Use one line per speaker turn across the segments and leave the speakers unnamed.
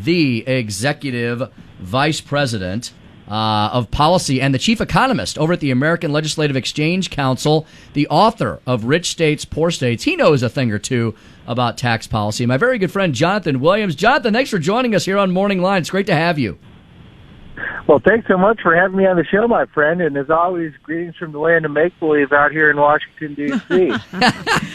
the executive vice president of policy and the chief economist over at the American Legislative Exchange Council, the author of Rich States, Poor States. He knows a thing or two about tax policy. My very good friend, Jonathan Williams. Jonathan, thanks for joining us here on Morning Line. It's great to have you.
Well, thanks so much for having me on the show, my friend. And as always, greetings from the land of make-believe out here in Washington, D.C.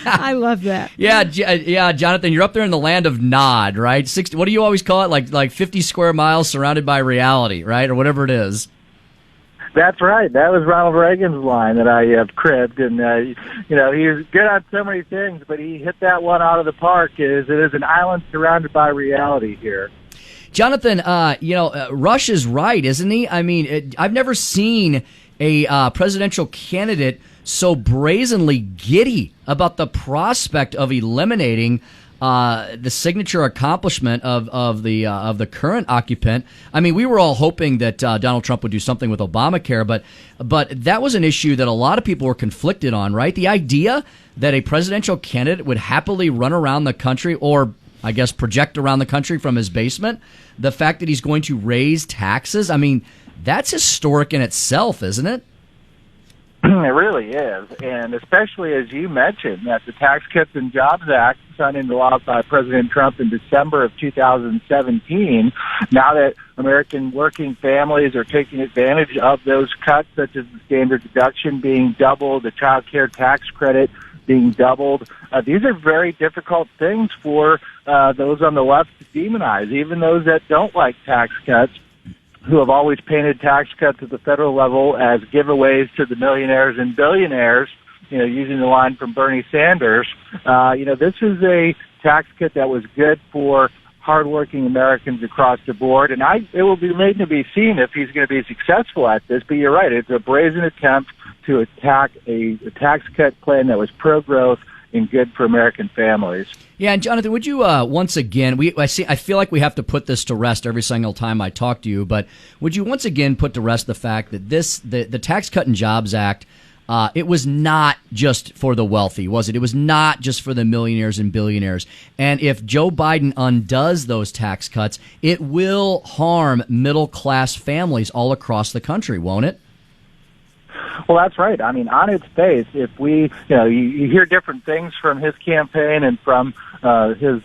I love that.
Yeah, Jonathan, you're up there in the land of nod, right? 60, what do you always call it? Like 50 square miles surrounded by reality, right? Or whatever it is.
That's right. That was Ronald Reagan's line that I cribbed. And, he was good on so many things, but he hit that one out of the park. It is an island surrounded by reality here.
Jonathan, Rush is right, isn't he? I mean, I've never seen a presidential candidate so brazenly giddy about the prospect of eliminating the signature accomplishment of the current occupant. I mean, we were all hoping that Donald Trump would do something with Obamacare, but that was an issue that a lot of people were conflicted on, right? The idea that a presidential candidate would happily run around the country, or I guess project around the country from his basement, the fact that he's going to raise taxes, I mean, that's historic in itself, isn't it?
It really is, and especially as you mentioned, that the Tax Cuts and Jobs Act signed into law by President Trump in December of 2017, now that American working families are taking advantage of those cuts, such as the standard deduction being doubled, the child care tax credit being doubled. These are very difficult things for those on the left to demonize, even those that don't like tax cuts, who have always painted tax cuts at the federal level as giveaways to the millionaires and billionaires, using the line from Bernie Sanders. This is a tax cut that was good for hardworking Americans across the board, and it will be made to be seen if he's going to be successful at this. But you're right, it's a brazen attempt to attack a tax cut plan that was pro-growth and good for American families.
Yeah, and Jonathan, would you once again? I feel like we have to put this to rest every single time I talk to you. But would you once again put to rest the fact that the Tax Cut and Jobs Act, it was not just for the wealthy, was it? It was not just for the millionaires and billionaires. And if Joe Biden undoes those tax cuts, it will harm middle class families all across the country, won't it?
Well, that's right. I mean, on its face, if you hear different things from his campaign and from his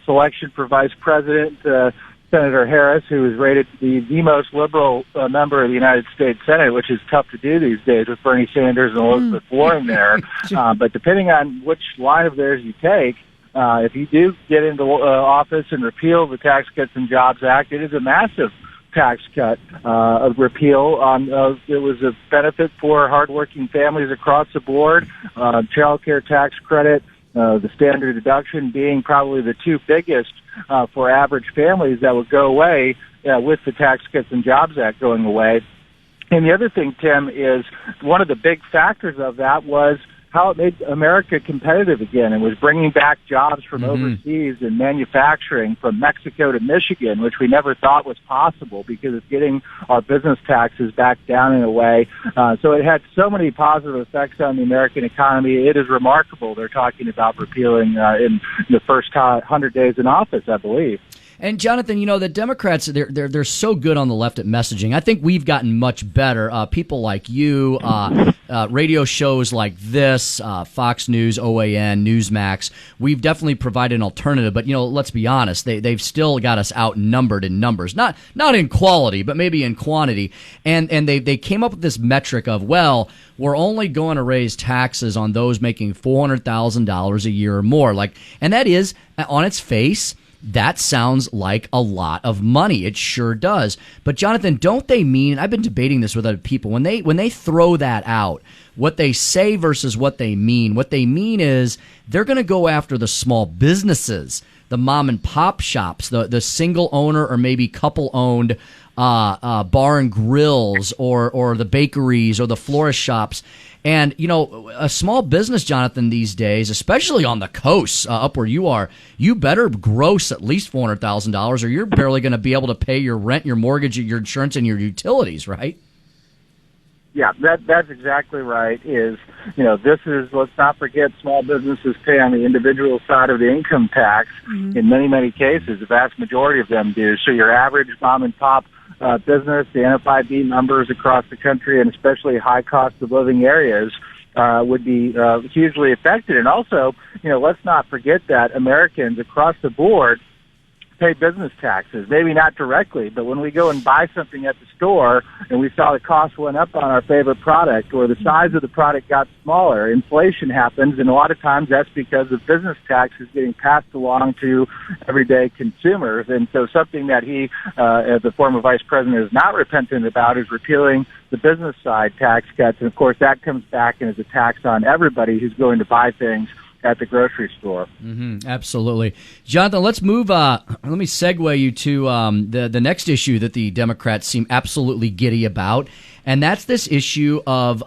selection for vice president, Senator Harris, who is rated to be the most liberal member of the United States Senate, which is tough to do these days with Bernie Sanders and Elizabeth Warren there. But depending on which line of theirs you take, if you do get into office and repeal the Tax Cuts and Jobs Act, it is a massive tax cut repeal. It was a benefit for hardworking families across the board. Child care tax credit, the standard deduction being probably the two biggest for average families that would go away with the Tax Cuts and Jobs Act going away. And the other thing, Tim, is one of the big factors of that was how it made America competitive again and was bringing back jobs from overseas and manufacturing from Mexico to Michigan, which we never thought was possible because it's getting our business taxes back down in a way. So it had so many positive effects on the American economy. It is remarkable. They're talking about repealing in the first 100 days in office, I believe.
And Jonathan, the Democrats, they're so good on the left at messaging. I think we've gotten much better. People like you, radio shows like this, Fox News, OAN, Newsmax, we've definitely provided an alternative. But, let's be honest, they've still got us outnumbered in numbers. Not in quality, but maybe in quantity. And they came up with this metric of, well, we're only going to raise taxes on those making $400,000 a year or more. And that is, on its face, that sounds like a lot of money. It sure does. But Jonathan, don't they mean, and I've been debating this with other people, when they throw that out, what they say versus what they mean is they're going to go after the small businesses, the mom and pop shops, the single owner or maybe couple owned bar and grills or the bakeries or the florist shops. And, a small business, Jonathan, these days, especially on the coast up where you are, you better gross at least $400,000 or you're barely going to be able to pay your rent, your mortgage, your insurance, and your utilities, right?
Yeah, that's exactly right. Let's not forget small businesses pay on the individual side of the income tax. Mm-hmm. In many cases, the vast majority of them do. So your average mom and pop business, the NFIB numbers across the country, and especially high cost of living areas, would be hugely affected. And also, let's not forget that Americans across the board pay business taxes, maybe not directly, but when we go and buy something at the store and we saw the cost went up on our favorite product or the size of the product got smaller, inflation happens, and a lot of times that's because of business taxes getting passed along to everyday consumers. And so something that he, as the former vice president, is not repentant about is repealing the business side tax cuts. And of course that comes back and is a tax on everybody who's going to buy things at the grocery store.
Mm-hmm, absolutely. Jonathan, let's move. Let me segue you to the next issue that the Democrats seem absolutely giddy about, and that's this issue of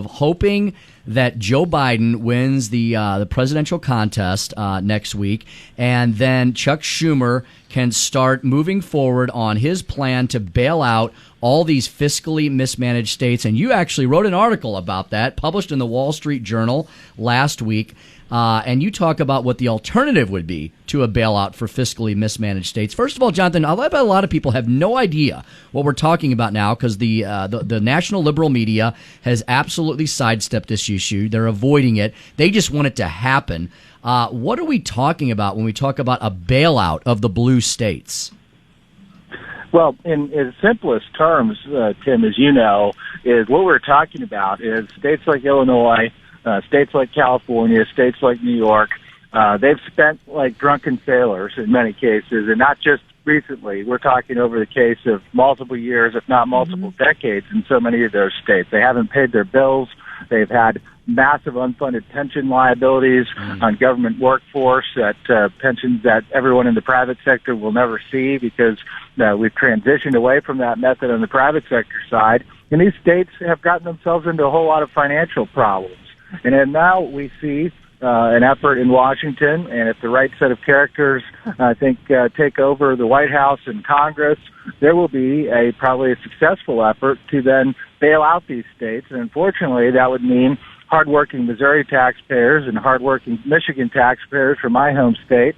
hoping that Joe Biden wins the presidential contest next week, and then Chuck Schumer can start moving forward on his plan to bail out all these fiscally mismanaged states. And you actually wrote an article about that, published in the Wall Street Journal last week. And you talk about what the alternative would be to a bailout for fiscally mismanaged states. First of all, Jonathan, I bet a lot of people have no idea what we're talking about now because the national liberal media has absolutely sidestepped this issue. They're avoiding it. They just want it to happen. What are we talking about when we talk about a bailout of the blue states?
Well, in its simplest terms, Tim, as you know, is what we're talking about is states like Illinois, states like California, states like New York. They've spent like drunken sailors in many cases, and not just recently. We're talking over the case of multiple years, if not multiple decades, in so many of those states. They haven't paid their bills. They've had massive unfunded pension liabilities on government workforce, pensions that everyone in the private sector will never see because we've transitioned away from that method on the private sector side. And these states have gotten themselves into a whole lot of financial problems. And then now we see an effort in Washington, and if the right set of characters, I think, take over the White House and Congress, there will be probably a successful effort to then bail out these states. And unfortunately, that would mean hardworking Missouri taxpayers and hardworking Michigan taxpayers from my home state,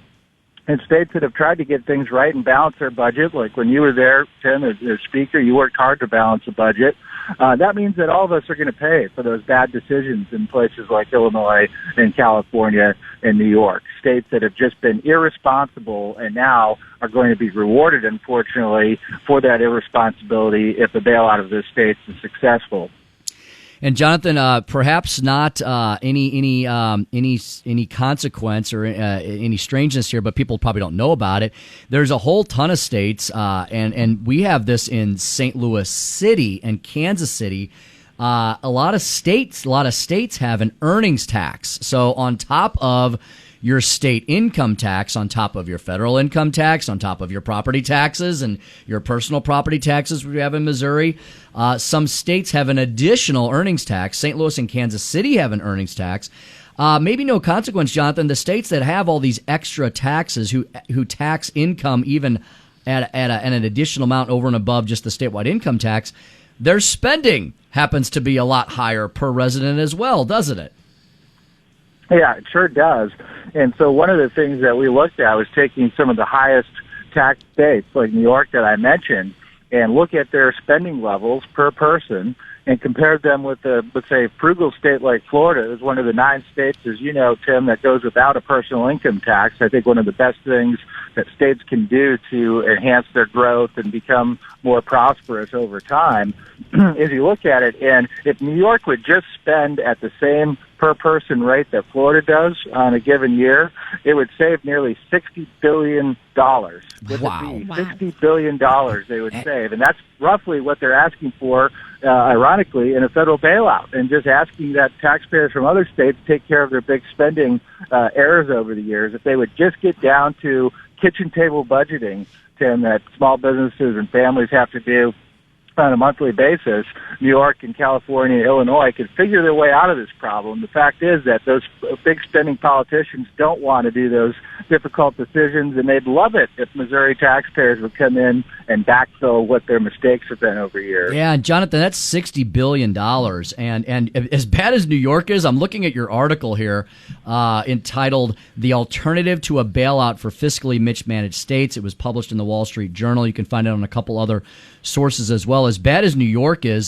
and states that have tried to get things right and balance their budget. Like when you were there, Tim, as Speaker, you worked hard to balance the budget. That means that all of us are going to pay for those bad decisions in places like Illinois and California and New York, states that have just been irresponsible and now are going to be rewarded, unfortunately, for that irresponsibility if the bailout of those states is successful.
And Jonathan, perhaps not any consequence or any strangeness here, but people probably don't know about it. There's a whole ton of states, and we have this in St. Louis City and Kansas City. A lot of states have an earnings tax. So on top of your state income tax, on top of your federal income tax, on top of your property taxes and your personal property taxes we have in Missouri, some states have an additional earnings tax. St. Louis and Kansas City have an earnings tax. Maybe no consequence, Jonathan. The states that have all these extra taxes, who tax income even at an additional amount over and above just the statewide income tax, their spending happens to be a lot higher per resident as well, doesn't it?
Yeah, it sure does. And so one of the things that we looked at was taking some of the highest tax states, like New York that I mentioned, and look at their spending levels per person and compared them with a, let's say, frugal state like Florida. Is one of the 9 states, as you know, Tim, that goes without a personal income tax. I think one of the best things that states can do to enhance their growth and become more prosperous over time is you look at it, and if New York would just spend at the same per-person rate that Florida does on a given year, it would save nearly $60 billion.
Wow.
$60 billion they would save, and that's roughly what they're asking for, ironically, in a federal bailout, and just asking that taxpayers from other states take care of their big spending errors over the years. If they would just get down to kitchen table budgeting, Tim, that small businesses and families have to do on a monthly basis, New York and California and Illinois could figure their way out of this problem. The fact is that those big spending politicians don't want to do those difficult decisions, and they'd love it if Missouri taxpayers would come in and backfill what their mistakes have been over years.
Yeah, and Jonathan, that's $60 billion. And as bad as New York is, I'm looking at your article here entitled The Alternative to a Bailout for Fiscally Mismanaged States. It was published in the Wall Street Journal. You can find it on a couple other sources as well. As bad as New York is,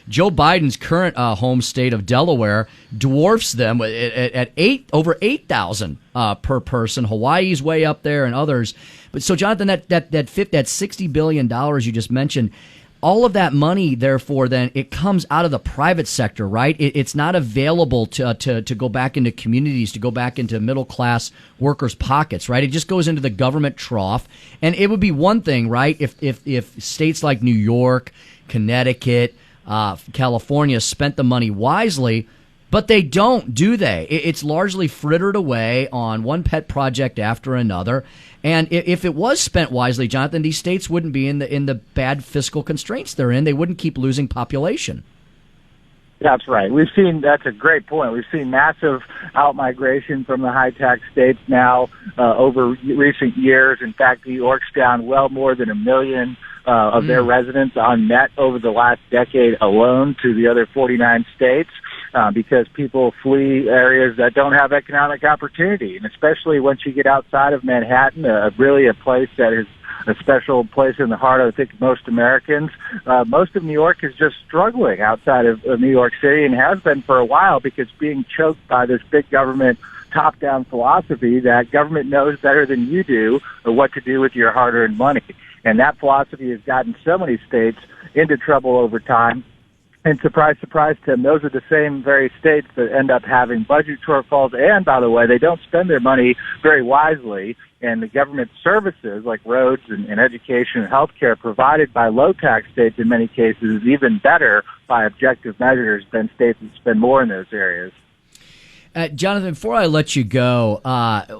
Joe Biden's current home state of Delaware dwarfs them at over 8,000 per person. Hawaii's way up there and others. But so, Jonathan, that $60 billion you just mentioned, all of that money, therefore, then it comes out of the private sector, right? It's not available to go back into communities, to go back into middle class workers' pockets, right? It just goes into the government trough. And it would be one thing, right, if states like New York, Connecticut, California spent the money wisely. But they don't, do they? It's largely frittered away on one pet project after another. And if it was spent wisely, Jonathan, these states wouldn't be in the bad fiscal constraints they're in. They wouldn't keep losing population.
That's right. That's a great point. We've seen massive outmigration from the high-tax states now over recent years. In fact, New York's down well more than 1 million of their residents on net over the last decade alone to the other 49 states. Because people flee areas that don't have economic opportunity. And especially once you get outside of Manhattan, really a place that is a special place in the heart of, I think, most Americans. Most of New York is just struggling outside of New York City and has been for a while because being choked by this big government top-down philosophy that government knows better than you do what to do with your hard-earned money. And that philosophy has gotten so many states into trouble over time. And surprise, surprise, Tim, those are the same very states that end up having budget shortfalls. And, by the way, they don't spend their money very wisely. And the government services like roads and education and health care provided by low-tax states in many cases is even better by objective measures than states that spend more in those areas.
Jonathan, before I let you go,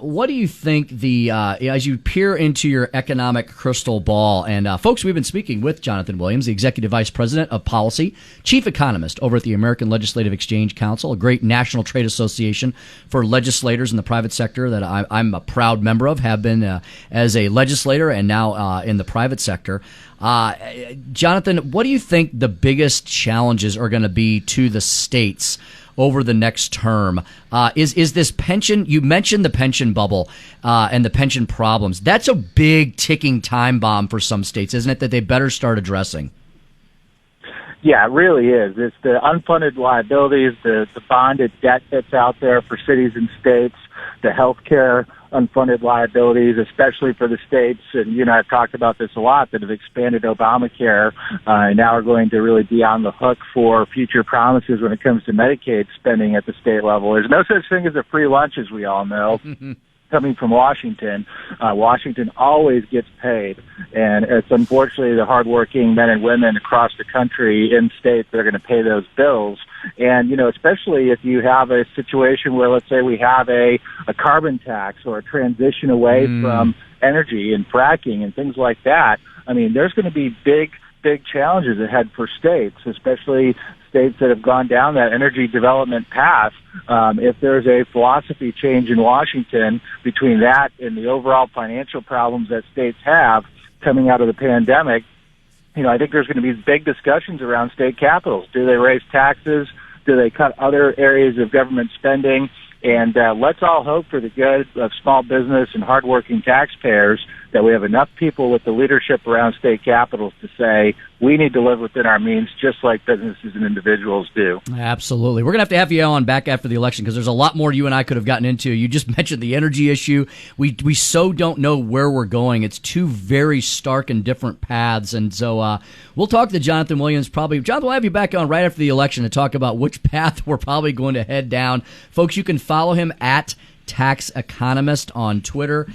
what do you think as you peer into your economic crystal ball, and folks, we've been speaking with Jonathan Williams, the Executive Vice President of Policy, Chief Economist over at the American Legislative Exchange Council, a great national trade association for legislators in the private sector that I'm a proud member of, have been as a legislator and now in the private sector. Jonathan, what do you think the biggest challenges are going to be to the states over the next term? Is this pension? You mentioned the pension bubble and the pension problems. That's a big ticking time bomb for some states, isn't it, that they better start addressing?
Yeah, it really is. It's the unfunded liabilities, the bonded debt that's out there for cities and states, the health care unfunded liabilities, especially for the states, and you and I have talked about this a lot, that have expanded Obamacare and now are going to really be on the hook for future promises when it comes to Medicaid spending at the state level. There's no such thing as a free lunch, as we all know. Coming from Washington, Washington always gets paid, and it's unfortunately the hardworking men and women across the country in states that are going to pay those bills. And, you know, especially if you have a situation where, let's say, we have a carbon tax or a transition away from energy and fracking and things like that, I mean, there's going to be big challenges ahead for states, especially states that have gone down that energy development path. If there's a philosophy change in Washington between that and the overall financial problems that states have coming out of the pandemic, you know, I think there's going to be big discussions around state capitals. Do they raise taxes? Do they cut other areas of government spending? And let's all hope for the good of small business and hardworking taxpayers that we have enough people with the leadership around state capitals to say we need to live within our means just like businesses and individuals do.
Absolutely. We're going to have you on back after the election because there's a lot more you and I could have gotten into. You just mentioned the energy issue. We so don't know where we're going. It's two very stark and different paths. And so we'll talk to Jonathan Williams probably. Jonathan, we'll have you back on right after the election to talk about which path we're probably going to head down. Folks, you can follow him at Tax Economist on Twitter.